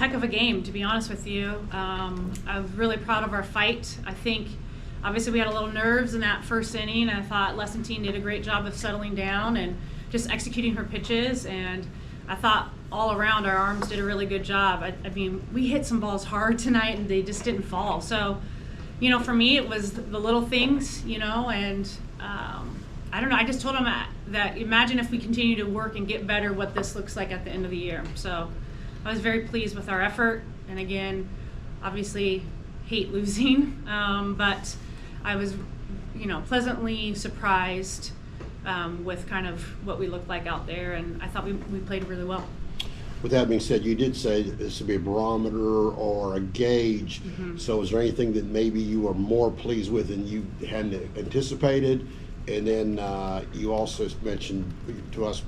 heck of a game, to be honest with you. I was really proud of our fight. I think, obviously, we had a little nerves in that first inning. I thought Lessentine did a great job of settling down and just executing her pitches. And I thought all around our arms did a really good job. I mean, we hit some balls hard tonight, and they just didn't fall. So, for me, it was the little things, and I don't know. I just told them that imagine if we continue to work and get better, what this looks like at the end of the year. So I was very pleased with our effort. And again, obviously hate losing, but I was, pleasantly surprised with kind of what we looked like out there. And I thought we played really well. With that being said, you did say that this would be a barometer or a gauge. Mm-hmm. So is there anything that maybe you were more pleased with than you hadn't anticipated? And then you also mentioned to us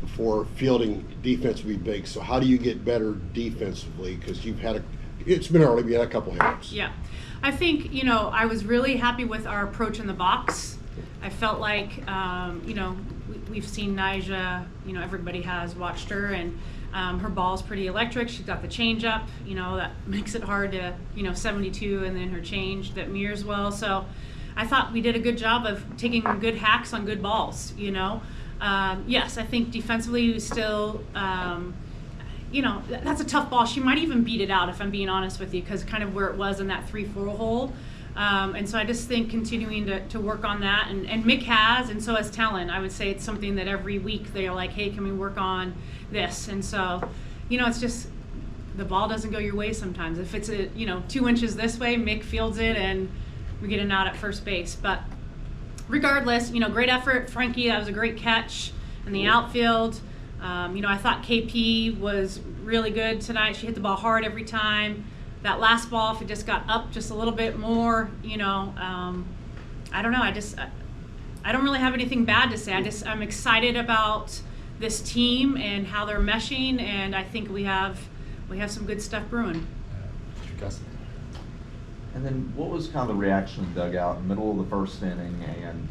before fielding defense would be big. So how do you get better defensively? Because it's been early, you had a couple hiccups. Yeah. I think, I was really happy with our approach in the box. I felt like, we've seen Nyjah, everybody has watched her, and her ball's pretty electric. She's got the change up, that makes it hard to, 72, and then her change that mirrors well. So I thought we did a good job of taking good hacks on good balls, Yes, I think defensively we still, that's a tough ball. She might even beat it out, if I'm being honest with you, because kind of where it was in that 3-4 hole. And so I just think continuing to work on that, and Mick has, and so has Talon. I would say it's something that every week they're like, hey, can we work on this? And so, it's just the ball doesn't go your way sometimes. If it's 2 inches this way, Mick fields it, and we get an out at first base. But regardless, great effort. Frankie, that was a great catch in the outfield. I thought KP was really good tonight. She hit the ball hard every time. That last ball, if it just got up just a little bit more, I don't know. I don't really have anything bad to say. I'm excited about this team and how they're meshing, and I think we have some good stuff brewing. And then what was kind of the reaction in the dugout in the middle of the first inning and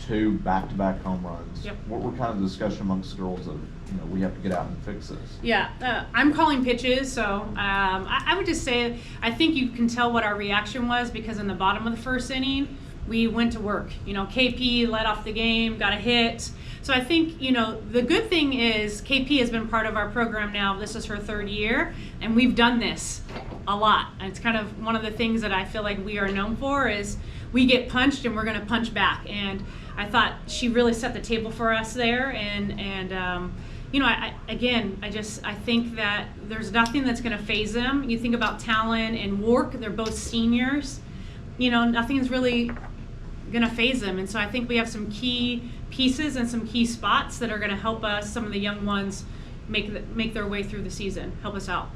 2 back-to-back home runs? Yep. What were kind of the discussion amongst the girls of, we have to get out and fix this? Yeah, I'm calling pitches, so I would just say I think you can tell what our reaction was, because in the bottom of the first inning, we went to work. KP led off the game, got a hit. So I think, the good thing is KP has been part of our program now. This is her 3rd year, and we've done this a lot. And it's kind of one of the things that I feel like we are known for is we get punched and we're going to punch back. And I thought she really set the table for us there. And I think that there's nothing that's going to phase them. You think about Talon and Wark, they're both seniors. Nothing's really going to phase them. And so I think we have some key pieces and some key spots that are going to help us, some of the young ones, make their way through the season, help us out.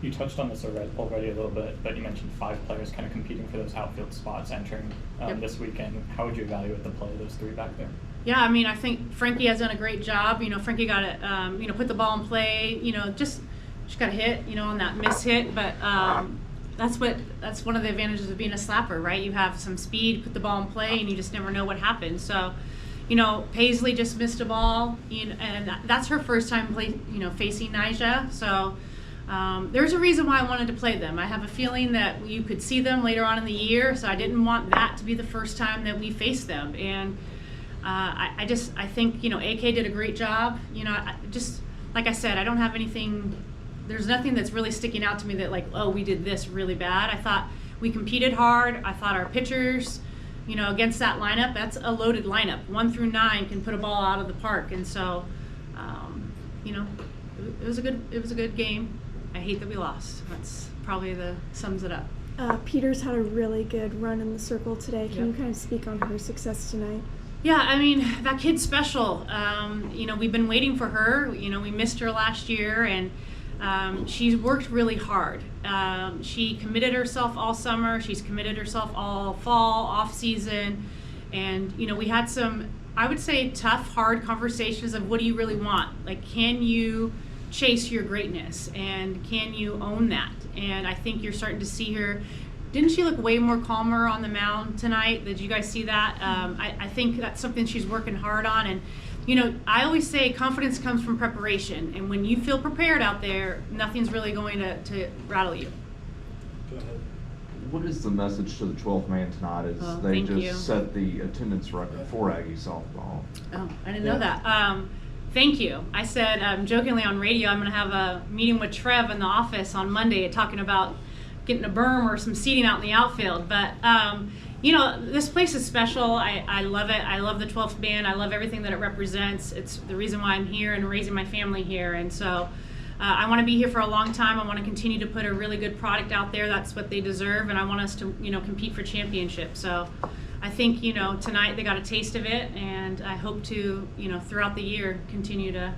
You touched on this already a little bit, but you mentioned 5 players kind of competing for those outfield spots entering this weekend. How would you evaluate the play of those 3 back there? Yeah, I think Frankie has done a great job. Frankie got it, put the ball in play. She got a hit, on that miss hit. But that's one of the advantages of being a slapper, right? You have some speed, put the ball in play, and you just never know what happens. So, Paisley just missed a ball, and that's her first time facing Nyjah. So. There's a reason why I wanted to play them. I have a feeling that you could see them later on in the year, so I didn't want that to be the first time that we faced them. And I think AK did a great job. Just like I said, I don't have anything. There's nothing that's really sticking out to me that we did this really bad. I thought we competed hard. I thought our pitchers, against that lineup, that's a loaded lineup. 1 through 9 can put a ball out of the park, and so it was a good game. I hate that we lost. That's probably sums it up. Peters had a really good run in the circle today. Can you kind of speak on her success tonight? Yeah, that kid's special. We've been waiting for her. We missed her last year, and she's worked really hard. She committed herself all summer. She's committed herself all fall, off season. And, we had some, I would say, tough, hard conversations of what do you really want? Can you chase your greatness, and can you own that? And I think you're starting to see her. Didn't she look way more calmer on the mound tonight? Did you guys see that? I think that's something she's working hard on, and I always say confidence comes from preparation, and when you feel prepared out there, nothing's really going to rattle you. What is the message to the 12th man tonight as they thank just you. set the attendance record for Aggie softball? Oh, I didn't know that. Thank you. I said jokingly on radio, I'm going to have a meeting with Trev in the office on Monday talking about getting a berm or some seating out in the outfield. But, this place is special. I love it. I love the 12th man. I love everything that it represents. It's the reason why I'm here and raising my family here. And so I want to be here for a long time. I want to continue to put a really good product out there. That's what they deserve. And I want us to, compete for championships. So I think, tonight they got a taste of it. And I hope to, throughout the year, continue to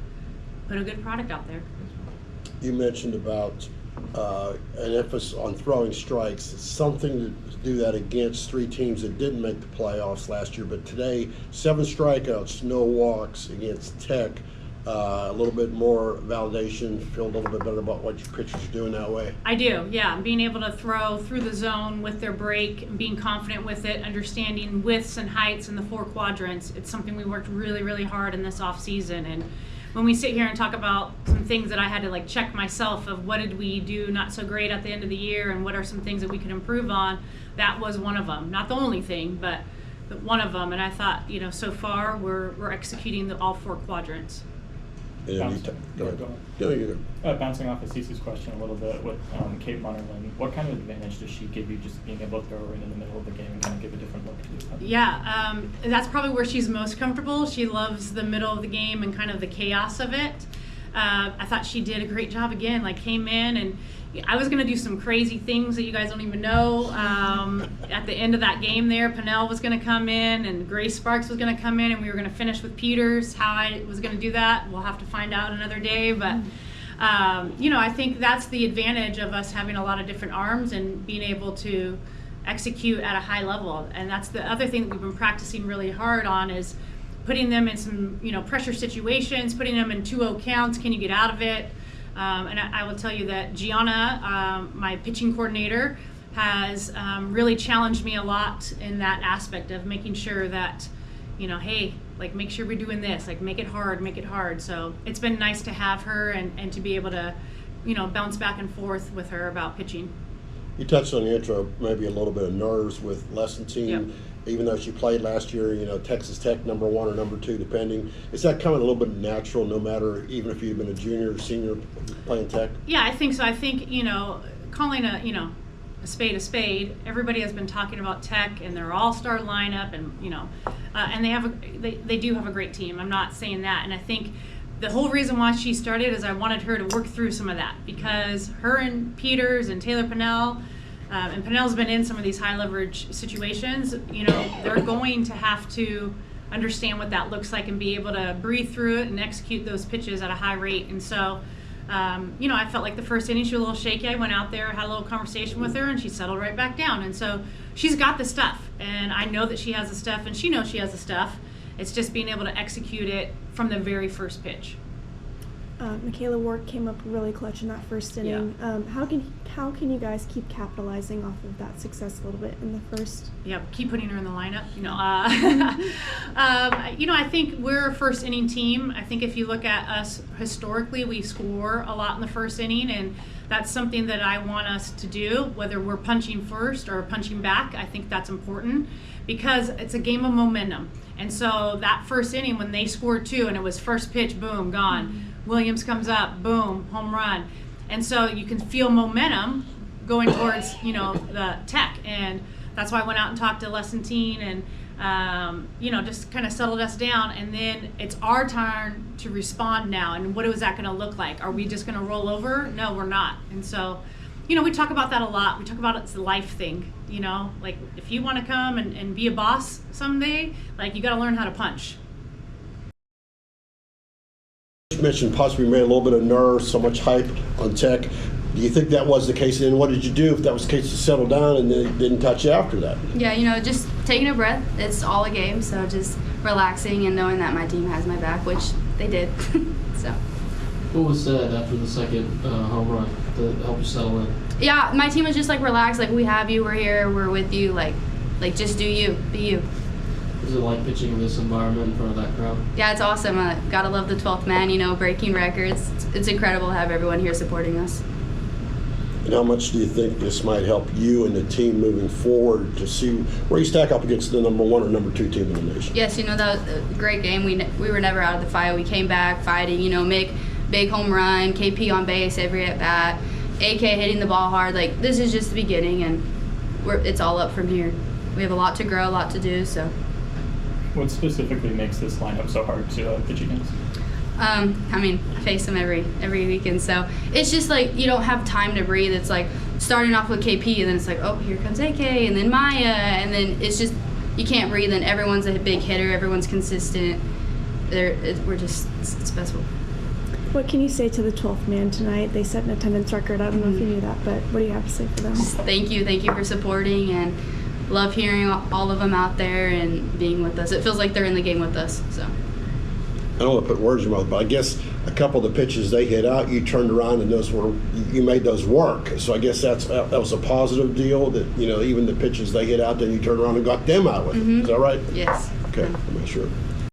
put a good product out there. You mentioned about an emphasis on throwing strikes. It's something to do that against 3 teams that didn't make the playoffs last year. But today, 7 strikeouts, no walks against Tech. A little bit more validation, feel a little bit better about what your pitchers are doing that way. I do, yeah. Being able to throw through the zone with their break, and being confident with it, understanding widths and heights in the 4 quadrants. It's something we worked really, really hard in this off season. And when we sit here and talk about some things that I had to check myself of what did we do not so great at the end of the year and what are some things that we could improve on, that was one of them. Not the only thing, but one of them. And I thought, so far we're executing all 4 quadrants. Bouncing off of Cece's question a little bit with Kate Munnerlin, what kind of advantage does she give you just being able to throw her in the middle of the game and kind of give a different look to it? Yeah, that's probably where she's most comfortable. She loves the middle of the game and kind of the chaos of it. I thought she did a great job again, came in and I was going to do some crazy things that you guys don't even know. At the end of that game there, Pinnell was going to come in and Grace Sparks was going to come in and we were going to finish with Peters. How I was going to do that, we'll have to find out another day. But, I think that's the advantage of us having a lot of different arms and being able to execute at a high level. And that's the other thing that we've been practicing really hard on is putting them in some, pressure situations, putting them in 2-0 counts. Can you get out of it? And I will tell you that Gianna, my pitching coordinator, has really challenged me a lot in that aspect of making sure that, hey, make sure we're doing this, make it hard. So it's been nice to have her and to be able to, bounce back and forth with her about pitching. You touched on the intro, maybe a little bit of nerves with Lessentine. Yep. Even though she played last year, Texas Tech number 1 or number 2, depending. Is that coming a little bit natural, no matter even if you've been a junior or senior playing Tech? Yeah, I think so. I think calling a spade. Everybody has been talking about Tech and their all-star lineup, and and they do have a great team. I'm not saying that, and I think the whole reason why she started is I wanted her to work through some of that because her and Peters and Taylor Pinnell. And Pinnell's been in some of these high leverage situations, they're going to have to understand what that looks like and be able to breathe through it and execute those pitches at a high rate. And so, I felt like the first inning she was a little shaky. I went out there, had a little conversation with her, and she settled right back down. And so she's got the stuff, and I know that she has the stuff, and she knows she has the stuff. It's just being able to execute it from the very first pitch. Michaela Ward came up really clutch in that first inning. Yeah. How can you guys keep capitalizing off of that success a little bit in the first? Yep, keep putting her in the lineup. I think we're a first inning team. I think if you look at us historically, we score a lot in the first inning, and that's something that I want us to do, whether we're punching first or punching back. I think that's important because it's a game of momentum. And so that first inning when they scored 2 and it was first pitch, boom, gone. Mm-hmm. Williams comes up, boom, home run. And so you can feel momentum going towards, the Tech. And that's why I went out and talked to Lessentine and, just kind of settled us down. And then it's our turn to respond now. And what is that going to look like? Are we just going to roll over? No, we're not. And so, we talk about that a lot. We talk about it's a life thing, if you want to come and be a boss someday, you got to learn how to punch. You mentioned possibly made a little bit of nerves, so much hype on Tech. Do you think that was the case? And what did you do if that was the case to settle down and then didn't touch you after that? Yeah, just taking a breath. It's all a game, so just relaxing and knowing that my team has my back, which they did. So. What was said after the second home run to help you settle in? Yeah, my team was just relax, we have you, we're here, we're with you, just do you, be you. Is it like pitching in this environment in front of that crowd? Yeah, it's awesome. Gotta love the 12th man, breaking records. It's incredible to have everyone here supporting us. And how much do you think this might help you and the team moving forward to see where you stack up against the number 1 or number 2 team in the nation? Yes, that was a great game. We were never out of the fight. We came back fighting, make big home run, KP on base every at bat, AK hitting the ball hard. Like, this is just the beginning, and it's all up from here. We have a lot to grow, a lot to do, so. What specifically makes this lineup so hard to pitch against? I face them every weekend, so it's just like you don't have time to breathe. It's like starting off with KP, and then it's like, oh, here comes AK, and then Maya, and then it's just you can't breathe. And everyone's a big hitter, everyone's consistent. It's special. What can you say to the 12th man tonight? They set an attendance record. I don't know if you knew that, but what do you have to say for them? Just thank you for supporting, and love hearing all of them out there and being with us. It feels like they're in the game with us. So. I don't want to put words in your mouth, but I guess a couple of the pitches they hit out, you turned around and you made those work. So I guess that was a positive deal. That even the pitches they hit out, then you turned around and got them out with it. Is that right? Yes. Okay, I'm not sure.